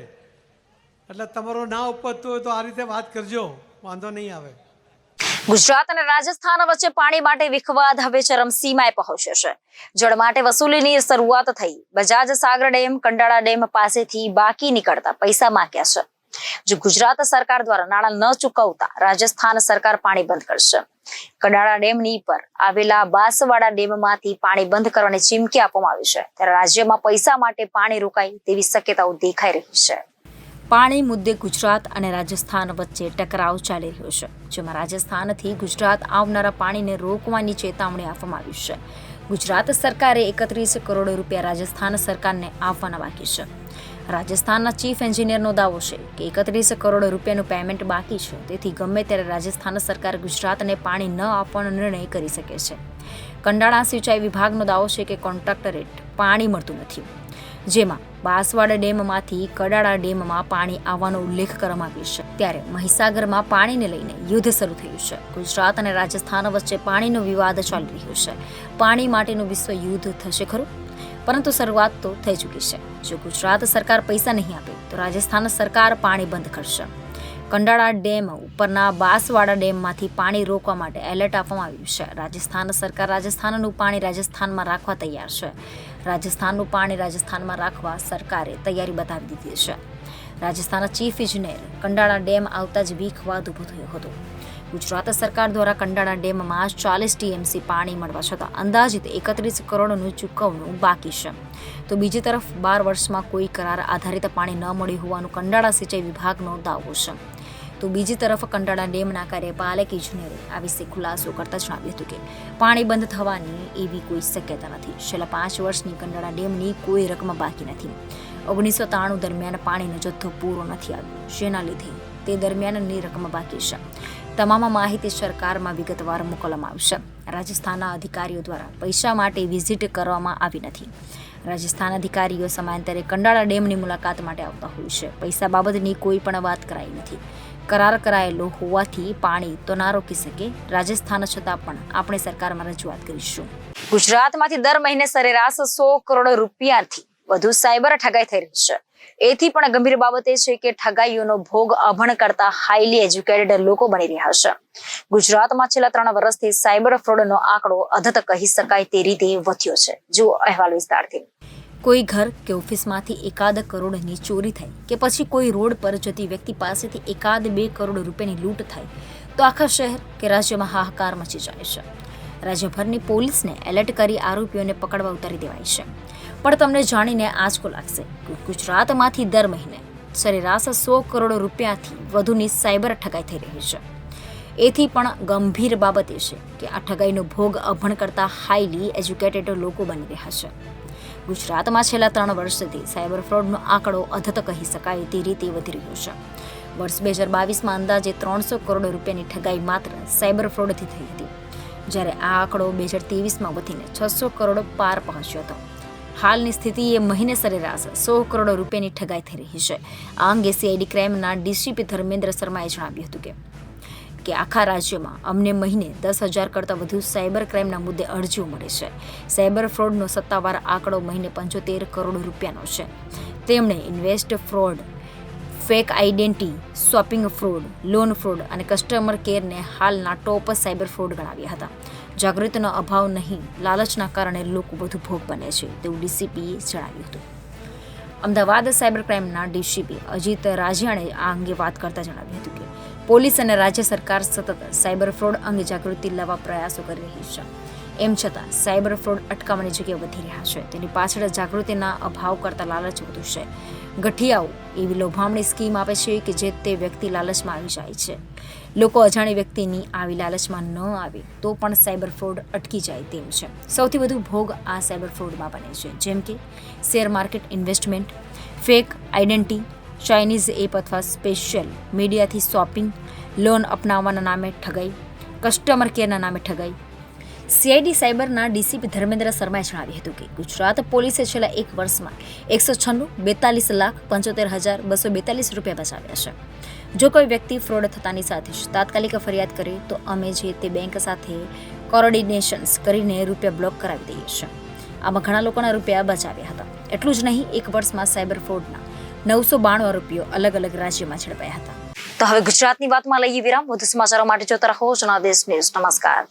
Speaker 4: એટલે તમારું ના ઉપજતું હોય તો આ રીતે વાત કરજો, વાંધો નહીં આવે.
Speaker 1: ગુજરાત અને રાજસ્થાન વચ્ચે પાણી માટે વિખવાદ હવે ચરમસીમાએ પહોંચ્યો છે. જળ માટે વસૂલીની શરૂઆત થઈ. બજાજ સાગર ડેમ, કંડાળા ડેમ પાસેથી બાકી નીકળતા પૈસા માંગ્યા છે. જો ગુજરાત સરકાર દ્વારા નાણાં ન ચૂકવતા રાજસ્થાન સરકાર પાણી બંધ કરશે. કંડાળા ડેમની પર આવેલા બાંસવાડા ડેમમાંથી પાણી બંધ કરવાની ચીમકી આપવામાં આવી છે, ત્યારે રાજ્યમાં પૈસા માટે પાણી રોકાય તેવી શક્યતાઓ દેખાઈ રહી છે. પાણી મુદ્દે ગુજરાત અને રાજસ્થાન વચ્ચે ટકરાવ ચાલી રહ્યો છે, જેમાં રાજસ્થાનથી ગુજરાત આવનારા પાણીને રોકવાની ચેતવણી આપવામાં આવી છે. ગુજરાત સરકારે 31 કરોડ રૂપિયા રાજસ્થાન સરકારને આપવાના બાકી છે. રાજસ્થાનના ચીફ એન્જિનિયરનો દાવો છે કે 31 કરોડ રૂપિયાનું પેમેન્ટ બાકી છે, તેથી ગમે ત્યારે રાજસ્થાન સરકાર ગુજરાતને પાણી ન આપવાનો નિર્ણય કરી શકે છે. કંડાળા સિંચાઈ વિભાગનો દાવો છે કે કોન્ટ્રાક્ટરેટ પાણી મળતું નથી, જેમાં બાંસવાડા ડેમમાંથી કડાળા ડેમમાં પાણી આવવાનો ઉલ્લેખ કરવામાં આવ્યો છે. ત્યારે મહીસાગરમાં પાણીને લઈને યુદ્ધ શરૂ થયું છે. ગુજરાત અને રાજસ્થાન વચ્ચે પાણીનો વિવાદ ચાલી રહ્યો છે. પાણી માટેનું વિશ્વ યુદ્ધ થશે ખરું, પરંતુ શરૂઆત તો થઈ ચૂકી છે. જો ગુજરાત સરકાર પૈસા નહીં આપે તો રાજસ્થાન સરકાર પાણી બંધ કરશે. કંડાળા ડેમ ઉપરના બાંસવાડા ડેમમાંથી પાણી રોકવા માટે એલર્ટ આપવામાં આવ્યું છે. રાજસ્થાન સરકાર રાજસ્થાનનું પાણી રાજસ્થાનમાં રાખવા તૈયાર છે. રાજસ્થાનનું પાણી રાજસ્થાનમાં રાખવા સરકારે તૈયારી બતાવી દીધી છે. રાજસ્થાનના ચીફ ઇજનેર કંડાળા ડેમ આવતા જ વિખવાદ ઊભો થયો હતો. ગુજરાત સરકાર દ્વારા કંડાળા ડેમમાં 40 TMC પાણી મળવા છતાં અંદાજિત 31 કરોડનું ચૂકવણું બાકી છે. તો બીજી તરફ 12 વર્ષમાં કોઈ કરાર આધારિત પાણી ન મળ્યું હોવાનું કંડાળા સિંચાઈ વિભાગનો દાવો છે. તો બીજી તરફ કંડાળા ડેમના કાર્યપાલક ઇજનેરે આ વિશે ખુલાસો કરતા જણાવ્યું હતું કે પાણી બંધ થવાની એવી કોઈ શક્યતા નથી. છેલ્લા 5 વર્ષની કંડાળા ડેમની કોઈ રકમ બાકી નથી. 1993 દરમિયાન પાણીનો જથ્થો પૂરો નથી આવ્યો, જેના લીધે તે દરમિયાનની રકમ બાકી છે. તમામ માહિતી સરકારમાં વિગતવાર મોકલવામાં આવશે. રાજસ્થાનના અધિકારીઓ દ્વારા પૈસા માટે વિઝિટ કરવામાં આવી નથી. રાજસ્થાન અધિકારીઓ સમયાંતરે કંડાળા ડેમની મુલાકાત માટે આવતા હોય છે. પૈસા બાબતની કોઈ પણ વાત કરાઈ નથી. કરાર કરાયેલો હોવાથી પાણી તો ના રોકી શકે. રાજસ્થાન છતાં પણ આપણે સરકારમાં રજૂઆત કરીશું. ગુજરાતમાંથી દર મહિને સરેરાશ 100 કરોડ રૂપિયાથી વધુ સાયબર ઠગાઈ થઈ રહી છે. એથી પણ ગંભીર બાબત એ છે કે ઠગાઈઓનો ભોગ અભણ કરતા હાઈલી એજ્યુકેટેડ લોકો બની રહ્યા છે. ગુજરાતમાં છેલ્લા 3 વર્ષથી સાયબર ફ્રોડનો આંકડો અધત કહી શકાય તે રીતે વધ્યો છે. જુઓ અહેવાલ વિસ્તારથી. કોઈ ઘર કે ઓફિસમાંથી 1 કરોડની ચોરી થાય કે પછી કોઈ રોડ પર જતી વ્યક્તિ પાસેથી 1-2 કરોડ રૂપિયાની લૂંટ થાય તો આખા શહેર કે રાજ્યમાં હાહાકાર મચી જાય છે. રાજ્યભરની પોલીસને એલર્ટ કરી આરોપીઓને પકડવા ઉતારી દેવાય છે. પણ તમને જાણીને આંચકો લાગશે કે ગુજરાતમાંથી દર મહિને સરેરાશ 100 કરોડ રૂપિયાથી વધુની સાયબર ઠગાઈ થઈ રહી છે. એથી પણ ગંભીર બાબત એ છે કે આ ઠગાઈનો ભોગ અભણ કરતા હાઈલી એજ્યુકેટેડ લોકો બની રહ્યા છે. ગુજરાતમાં છેલ્લા 3 વર્ષથી સાયબર ફ્રોડનો આંકડો અધત કહી શકાય તે રીતે વધી રહ્યો છે. વર્ષ 2022માં અંદાજે 300 કરોડ રૂપિયાની ઠગાઈ માત્ર સાયબર ફ્રોડથી થઈ હતી, જ્યારે આ આંકડો 2023માં વધીને 600 કરોડ પાર પહોંચ્યો હતો. હાલની સ્થિતિએ મહિને સરેરાશ 100 કરોડ રૂપિયાની ઠગાઈ થઈ રહી છે. આ અંગે CID ક્રાઇમના DCP ધર્મેન્દ્ર શર્માએ જણાવ્યું હતું કે કે આખા રાજ્યમાં અમને મહિને 10,000 કરતાં વધુ સાયબર ક્રાઇમના મુદ્દે અરજીઓ મળે છે. સાયબર ફ્રોડનો સત્તાવાર આંકડો મહિને 75 કરોડ રૂપિયાનો છે. તેમણે invest fraud, fake identity, shopping fraud, loan fraud અને કસ્ટમર કેરને હાલના ટોપ સાયબર ફ્રોડ ગણાવ્યા હતા. જાગૃતિનો અભાવ નહીં, લાલચના કારણે લોકો વધુ ભોગ બને છે તેવું ડીસીપીએ જણાવ્યું હતું. અમદાવાદ સાયબર ક્રાઇમના ડીસીપી અજીત રાજીયાણે આ અંગે વાત કરતા જણાવ્યું હતું કે પોલીસ અને રાજ્ય સરકાર સતત સાયબર ફ્રોડ અંગે જાગૃતિ લાવવા પ્રયાસો કરી રહી છે. એમ છતાં સાયબર ફ્રોડ અટકાવવાની જગ્યા વધી રહ્યા છે. તેની પાછળ જાગૃતિના અભાવ કરતાં લાલચ વધુ છે. ગઠિયાઓ એવી લોભામણી સ્કીમ આપે છે કે જે તે વ્યક્તિ લાલચમાં આવી જાય છે. લોકો અજાણી વ્યક્તિની આવી લાલચમાં ન આવે તો પણ સાયબર ફ્રોડ અટકી જાય તેમ છે. સૌથી વધુ ભોગ આ સાયબર ફ્રોડમાં બને છે, જેમ કે share market investment, fake identity, Chinese app અથવા સ્પેશિયલ મીડિયાથી શોપિંગ, લોન અપનાવવાના નામે ઠગાઈ, કસ્ટમર કેરના નામે ઠગાઈ. સીઆઈડી સાયબરના ડીસીપી ધર્મેન્દ્ર શર્માએ જણાવ્યું હતું કે ગુજરાત પોલીસે છેલ્લા 1 વર્ષમાં 196,42,75,242 રૂપિયા બચાવ્યા છે. જો કોઈ વ્યક્તિ ફ્રોડ થતાની સાથે જ તાત્કાલિક ફરિયાદ કરે તો અમે જે તે બેંક સાથે કોઓર્ડિનેશન્સ કરીને રૂપિયા બ્લોક કરાવી દઈએ છીએ. આમાં ઘણા લોકોના રૂપિયા બચાવ્યા હતા. એટલું જ નહીં, 1 વર્ષમાં સાયબર ફ્રોડના 992 રૂપિયો અલગ અલગ રાજ્યોમાં ઝડપાયા હતા. તો હવે ગુજરાતની વાતમાં લઈએ વિરામ. વધુ સમાચારો માટે જોતા રહો જનાદેશ ન્યૂઝ. નમસ્કાર.